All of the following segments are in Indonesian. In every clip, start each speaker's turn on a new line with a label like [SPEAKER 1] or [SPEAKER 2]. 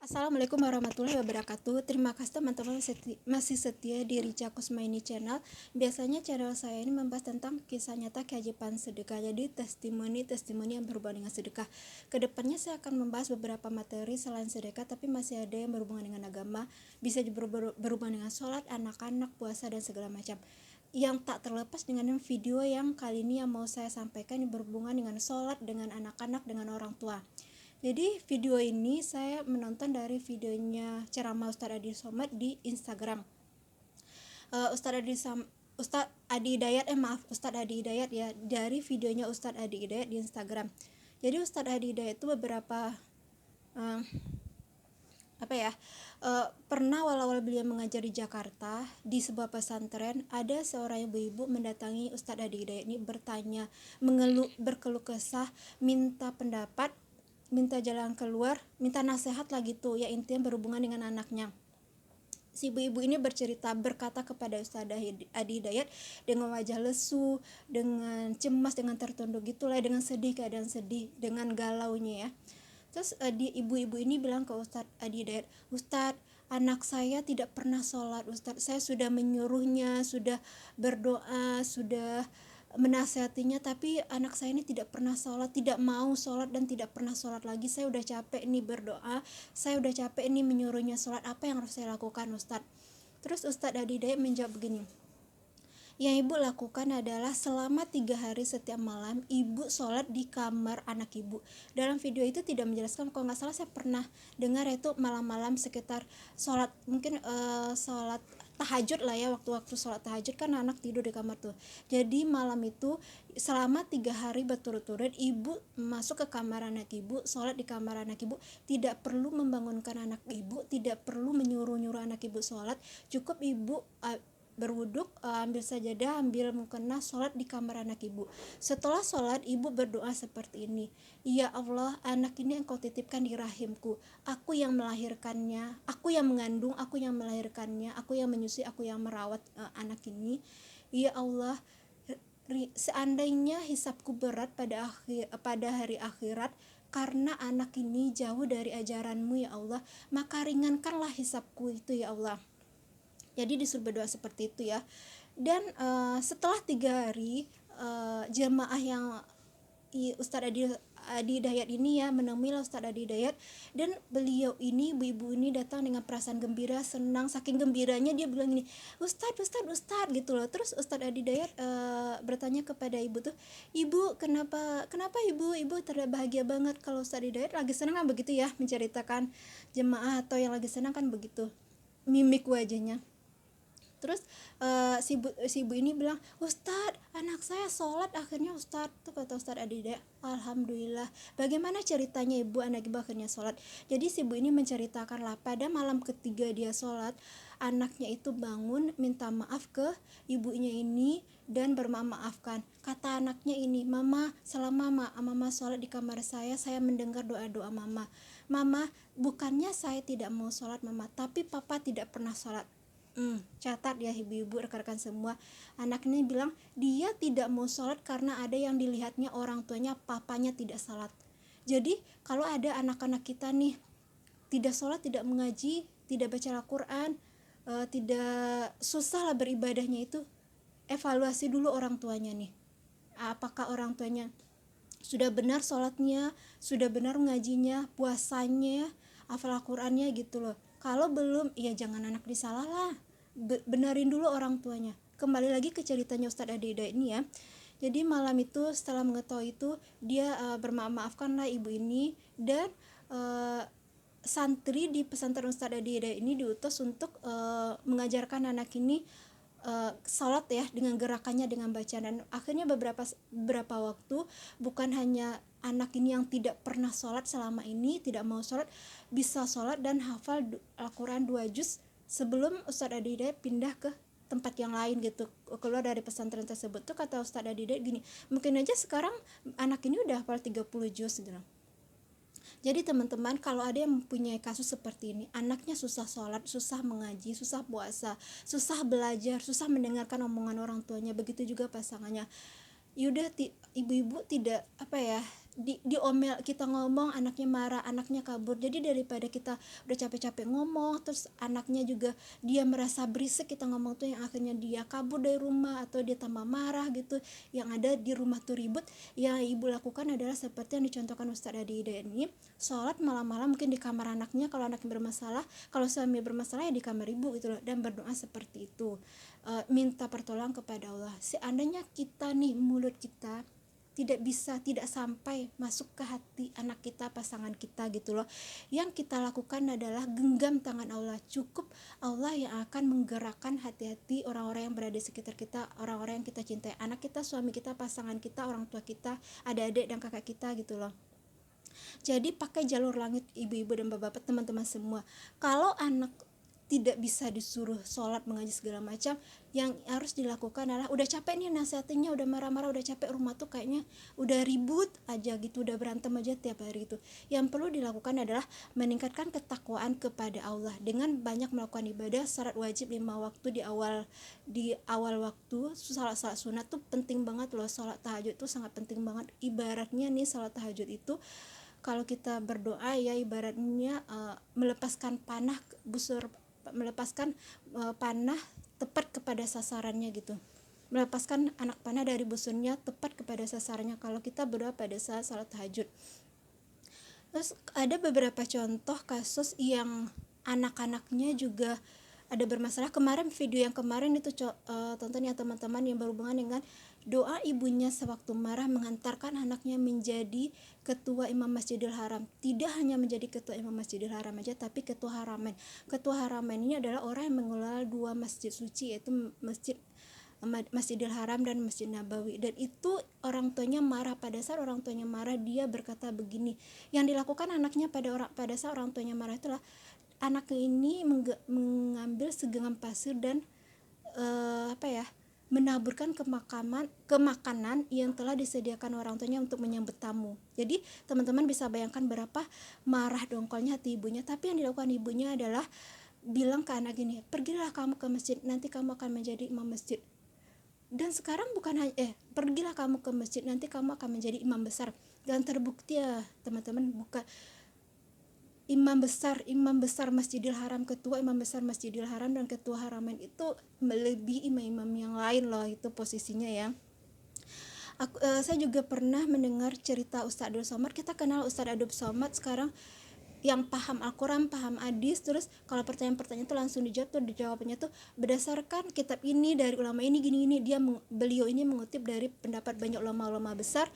[SPEAKER 1] Assalamualaikum warahmatullahi wabarakatuh. Terima kasih teman-teman masih setia di Rica Kusmaini Channel. Biasanya channel saya ini membahas tentang kisah nyata keajaiban sedekah. Jadi testimoni yang berhubungan dengan sedekah. Kedepannya saya akan membahas beberapa materi selain sedekah, tapi masih ada yang berhubungan dengan agama. Bisa berhubungan dengan sholat, anak-anak, puasa, dan segala macam. Yang tak terlepas dengan video yang kali ini yang mau saya sampaikan yang berhubungan dengan sholat, dengan anak-anak, dengan orang tua. Jadi video ini saya menonton dari videonya ceramah Ustadz Adi Somad di Instagram. Ustadz Adi Hidayat ya, dari videonya Ustadz Adi Hidayat di Instagram. Jadi Ustadz Adi Hidayat itu beberapa pernah awal-awal beliau mengajar di Jakarta di sebuah pesantren, ada seorang ibu-ibu mendatangi Ustadz Adi Hidayat ini bertanya, berkeluh kesah, minta pendapat, minta jalan keluar, minta nasihat lah gitu ya, intinya berhubungan dengan anaknya. Si ibu-ibu ini berkata kepada Ustadz Adi Hidayat dengan wajah lesu, dengan cemas, dengan tertunduk gitulah, dengan sedih, keadaan sedih, dengan galaunya ya. Terus ibu-ibu ini bilang ke Ustadz Adi Hidayat, "Ustadz, anak saya tidak pernah sholat Ustadz, saya sudah menyuruhnya, sudah berdoa, sudah menasihatinya, tapi anak saya ini tidak pernah sholat, tidak mau sholat dan tidak pernah sholat lagi. Saya udah capek nih berdoa, saya udah capek nih menyuruhnya sholat, apa yang harus saya lakukan Ustadz?" Terus Ustadz Adi Hidayat menjawab begini, yang ibu lakukan adalah selama 3 hari setiap malam ibu sholat di kamar anak ibu. Dalam video itu tidak menjelaskan, kalau nggak salah saya pernah dengar itu malam-malam sekitar sholat, mungkin sholat tahajud lah ya, waktu-waktu sholat tahajud kan anak tidur di kamar tuh. Jadi malam itu selama 3 hari berturut-turut ibu masuk ke kamar anak ibu, sholat di kamar anak ibu, tidak perlu membangunkan anak ibu, tidak perlu menyuruh-nyuruh anak ibu sholat, cukup ibu berwuduk, ambil sajadah, ambil mukena, sholat di kamar anak ibu. Setelah sholat ibu berdoa seperti ini, "Ya Allah, anak ini engkau titipkan di rahimku, aku yang melahirkannya, aku yang mengandung, aku yang melahirkannya, aku yang menyusui, aku yang merawat anak ini. Ya Allah, seandainya hisabku berat pada hari akhirat karena anak ini jauh dari ajaranmu ya Allah, maka ringankanlah hisabku itu ya Allah." Jadi disuruh berdoa seperti itu ya. Dan setelah 3 hari jemaah yang Ustadz Adi Hidayat ini ya menemui Ustadz Adi Hidayat, dan beliau ini, ibu-ibu ini datang dengan perasaan gembira, senang, saking gembiranya dia bilang ini, Ustadz gitu loh. Terus Ustadz Adi Hidayat bertanya kepada ibu tuh, "Ibu, kenapa ibu terlihat bahagia banget?" Kalau Ustadz Adi Hidayat lagi senang kan begitu ya, menceritakan jemaah atau yang lagi senang kan begitu mimik wajahnya. Terus si ibu ini bilang, "Ustadz, anak saya sholat akhirnya Ustadz." Tuh kata Ustadz Adi Hidayat, "Alhamdulillah." Bagaimana ceritanya ibu, anak ibu akhirnya sholat? Jadi si ibu ini menceritakan lah, pada malam ketiga dia sholat, anaknya itu bangun minta maaf ke ibunya ini dan bermaafkan. Kata anaknya ini, "Mama, selama mama sholat di kamar saya mendengar doa-doa mama. Mama, bukannya saya tidak mau sholat mama, tapi papa tidak pernah sholat." Catat ya ibu-ibu, rekan-rekan semua, anak ini bilang dia tidak mau sholat karena ada yang dilihatnya orang tuanya, papanya tidak sholat. Jadi kalau ada anak-anak kita nih tidak sholat, tidak mengaji, tidak baca Al-Quran, tidak susah lah beribadahnya, itu evaluasi dulu orang tuanya nih, apakah orang tuanya sudah benar sholatnya, sudah benar mengajinya, puasanya, hafal Al-Qurannya gitu loh. Kalau belum, ya jangan anak disalah lah, benerin dulu orang tuanya. Kembali lagi ke ceritanya Ustadz Adi Hidayat ini ya. Jadi malam itu setelah mengetahui itu, dia bermaafkanlah ibu ini, dan santri di pesantren Ustadz Adi Hidayat ini diutus untuk mengajarkan anak ini salat ya, dengan gerakannya, dengan bacaan. Dan akhirnya beberapa waktu, bukan hanya anak ini yang tidak pernah sholat selama ini, tidak mau sholat, bisa sholat dan hafal Al-Quran 2 juz sebelum Ustadz Adi Hidayat pindah ke tempat yang lain gitu, keluar dari pesantren tersebut. Tuh kata Ustadz Adi Hidayat gini, mungkin aja sekarang anak ini udah hafal 30 juz gitu. Jadi teman-teman, kalau ada yang mempunyai kasus seperti ini, anaknya susah sholat, susah mengaji, susah puasa, susah belajar, susah mendengarkan omongan orang tuanya, begitu juga pasangannya, yaudah ibu-ibu tidak diomel, kita ngomong anaknya marah, anaknya kabur. Jadi daripada kita udah capek-capek ngomong terus anaknya juga dia merasa berisik kita ngomong tuh, yang akhirnya dia kabur dari rumah atau dia tambah marah gitu, yang ada di rumah tuh ribut. Yang ibu lakukan adalah seperti yang dicontohkan Ustadz Adi Hidayat ini, sholat malam-malam mungkin di kamar anaknya kalau anaknya bermasalah, kalau suami bermasalah ya di kamar ibu gitu loh, dan berdoa seperti itu. Minta pertolongan kepada Allah. Seandainya kita nih, mulut kita tidak sampai masuk ke hati anak kita, pasangan kita gitu loh, yang kita lakukan adalah genggam tangan Allah. Cukup Allah yang akan menggerakkan hati-hati orang-orang yang berada di sekitar kita, orang-orang yang kita cintai, anak kita, suami kita, pasangan kita, orang tua kita, adik-adik dan kakak kita gitu loh. Jadi pakai jalur langit ibu-ibu dan bapak-bapak, teman-teman semua. Kalau anak tidak bisa disuruh sholat, mengaji segala macam, yang harus dilakukan adalah udah capek nih nasihatinnya, udah marah-marah, udah capek, rumah tuh kayaknya udah ribut aja gitu, udah berantem aja tiap hari gitu. Yang perlu dilakukan adalah meningkatkan ketakwaan kepada Allah dengan banyak melakukan ibadah syarat wajib 5 waktu di awal waktu. Salat sunat tuh penting banget loh, salat tahajud tuh sangat penting banget. Ibaratnya nih salat tahajud itu kalau kita berdoa ya ibaratnya melepaskan panah tepat kepada sasarannya gitu, melepaskan anak panah dari busurnya tepat kepada sasarannya kalau kita berdoa pada saat salat tahajud. Terus ada beberapa contoh kasus yang anak-anaknya juga ada bermasalah. Kemarin video yang kemarin itu tonton ya teman-teman, yang berhubungan dengan doa ibunya sewaktu marah mengantarkan anaknya menjadi ketua Imam Masjidil Haram. Tidak hanya menjadi ketua Imam Masjidil Haram aja, tapi ketua Haramain. Ketua Haramain ini adalah orang yang mengelola 2 masjid suci, yaitu Masjidil Haram dan Masjid Nabawi. Dan itu orang tuanya marah. Pada saat orang tuanya marah, dia berkata begini. Yang dilakukan anaknya pada saat orang tuanya marah itulah anaknya ini mengambil segenggam pasir dan menaburkan ke makanan yang telah disediakan orang tuanya untuk menyambut tamu. Jadi teman-teman bisa bayangkan berapa marah dongkolnya hati ibunya. Tapi yang dilakukan ibunya adalah bilang ke anak ini, pergilah kamu ke masjid, nanti kamu akan menjadi imam masjid. Dan sekarang bukan hanya pergilah kamu ke masjid, nanti kamu akan menjadi imam besar. Dan terbukti ya teman-teman, bukan imam besar Masjidil Haram, ketua imam besar Masjidil Haram dan ketua Haramain itu melebihi imam-imam yang lain loh, itu posisinya ya. Saya juga pernah mendengar cerita Ustadz Abdul Somad. Kita kenal Ustadz Abdul Somad sekarang, yang paham Al-Quran, paham hadis. Terus kalau pertanyaan-pertanyaan itu langsung dijawabnya tuh berdasarkan kitab ini dari ulama ini gini-gini. Beliau ini mengutip dari pendapat banyak ulama-ulama besar.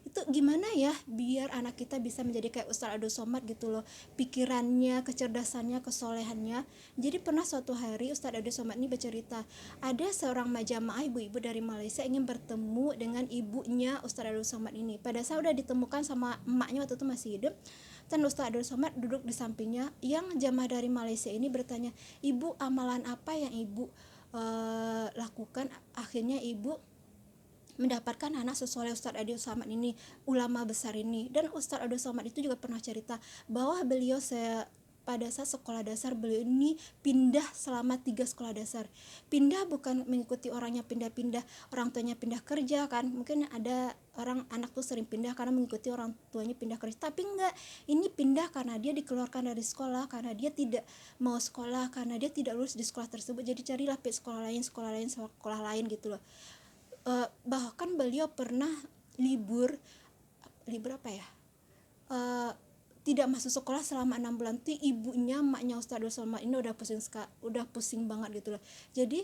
[SPEAKER 1] Itu gimana ya biar anak kita bisa menjadi kayak Ustadz Abdul Somad gitu loh, pikirannya, kecerdasannya, kesolehannya. Jadi pernah suatu hari Ustadz Abdul Somad ini bercerita, ada seorang majamaah ibu-ibu dari Malaysia ingin bertemu dengan ibunya Ustadz Abdul Somad ini. Pada saat udah ditemukan sama emaknya waktu itu masih hidup, dan Ustadz Abdul Somad duduk di sampingnya. Yang jamaah dari Malaysia ini bertanya, ibu, amalan apa yang ibu lakukan akhirnya ibu mendapatkan anak sesoleh Ustadz Abdul Somad ini, ulama besar ini. Dan Ustadz Abdul Somad itu juga pernah cerita bahwa beliau pada saat sekolah dasar beliau ini pindah selama 3 sekolah dasar. Pindah bukan mengikuti orangnya pindah-pindah, orang tuanya pindah kerja kan, mungkin ada orang anak tuh sering pindah karena mengikuti orang tuanya pindah kerja, tapi enggak, ini pindah karena dia dikeluarkan dari sekolah, karena dia tidak mau sekolah, karena dia tidak lulus di sekolah tersebut, jadi carilah sekolah lain gitu loh. Bahkan beliau pernah libur apa ya, tidak masuk sekolah selama 6 bulan. Tuh ibunya, maknya Ustadz Abdul Somad ini udah pusing banget gitu loh. Jadi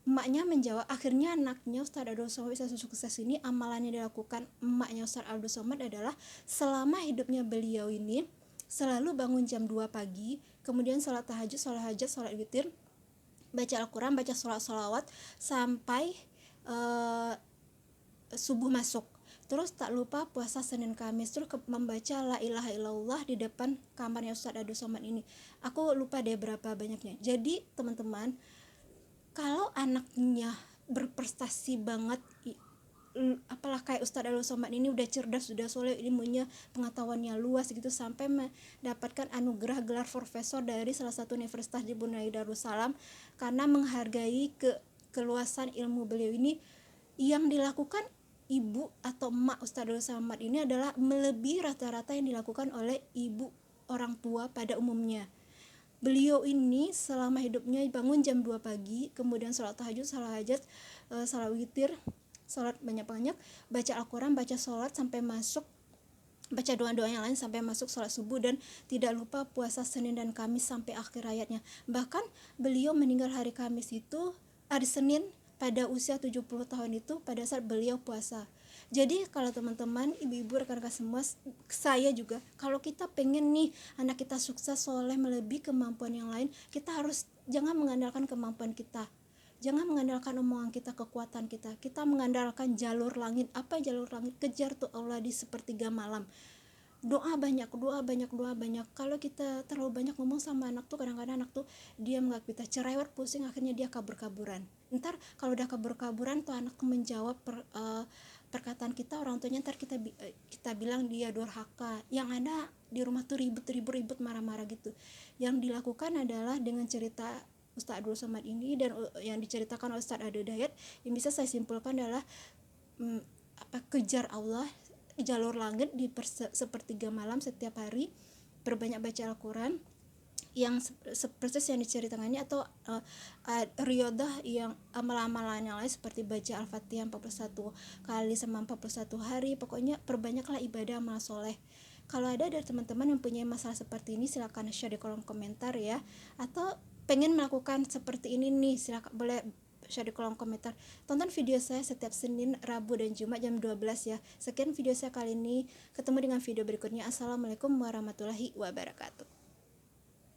[SPEAKER 1] emaknya menjawab, akhirnya anaknya Ustadz Abdul Somad bisa sukses ini. Amalannya dilakukan emaknya Ustadz Abdul Somad adalah selama hidupnya beliau ini selalu bangun jam 2 pagi, kemudian sholat tahajud, sholat witir, baca Al-Quran, baca sholawat sampai subuh masuk. Terus tak lupa puasa Senin Kamis, terus membaca la ilaha illallah di depan kamarnya Ustadz Abdul Somad ini. Aku lupa deh berapa banyaknya. Jadi teman-teman, kalau anaknya berprestasi banget, apalah kayak Ustadz Abdul Somad ini udah cerdas, sudah soleh, ilmunya, pengetahuannya luas gitu, sampai mendapatkan anugerah gelar profesor dari salah satu universitas di Brunei Darussalam karena menghargai keluasan ilmu beliau ini. Yang dilakukan ibu atau emak Ustadz Abdul Somad ini adalah melebihi rata-rata yang dilakukan oleh ibu orang tua pada umumnya. Beliau ini selama hidupnya bangun jam 2 pagi, kemudian sholat tahajud, sholat hajat, sholat witir, sholat banyak-banyak, baca Al-Quran, baca sholat sampai masuk, baca doa-doa yang lain sampai masuk sholat subuh, dan tidak lupa puasa Senin dan Kamis sampai akhir hayatnya. Bahkan beliau meninggal hari Kamis itu, hari Senin pada usia 70 tahun itu, pada saat beliau puasa. Jadi kalau teman-teman, ibu-ibu, rekan-rekan semua, saya juga, kalau kita pengen nih anak kita sukses, soleh, melebihi kemampuan yang lain, kita harus jangan mengandalkan kemampuan kita, jangan mengandalkan omongan kita, kekuatan kita mengandalkan jalur langit. Apa jalur langit? Kejar tuh Allah di sepertiga malam. Doa banyak. Kalau kita terlalu banyak ngomong sama anak tuh, kadang-kadang anak tuh dia menganggap kita cerewet, pusing, akhirnya dia kabur-kaburan. Ntar kalau udah kabur-kaburan tuh anak menjawab perkataan kita, orang tuanya ntar kita bilang dia durhaka. Yang ada di rumah tuh ribut, marah-marah gitu. Yang dilakukan adalah dengan cerita Ustadz Abdul Somad ini dan yang diceritakan oleh Ustadz Ado Dayat, yang bisa saya simpulkan adalah kejar Allah, jalur langit di sepertiga malam setiap hari, perbanyak baca Al-Quran yang seperti yang diceritakan ini, atau riyadhah yang amalan-amalan yang lain seperti baca Al-Fatihah 41 kali sama 41 hari. Pokoknya perbanyaklah ibadah amal soleh. Kalau ada dari teman-teman yang punya masalah seperti ini, silakan share di kolom komentar ya, atau pengen melakukan seperti ini nih, silakan boleh share di kolom komentar. Tonton video saya setiap Senin, Rabu, dan Jumat jam 12 ya. Sekian video saya kali ini, ketemu dengan video berikutnya. Assalamualaikum warahmatullahi wabarakatuh.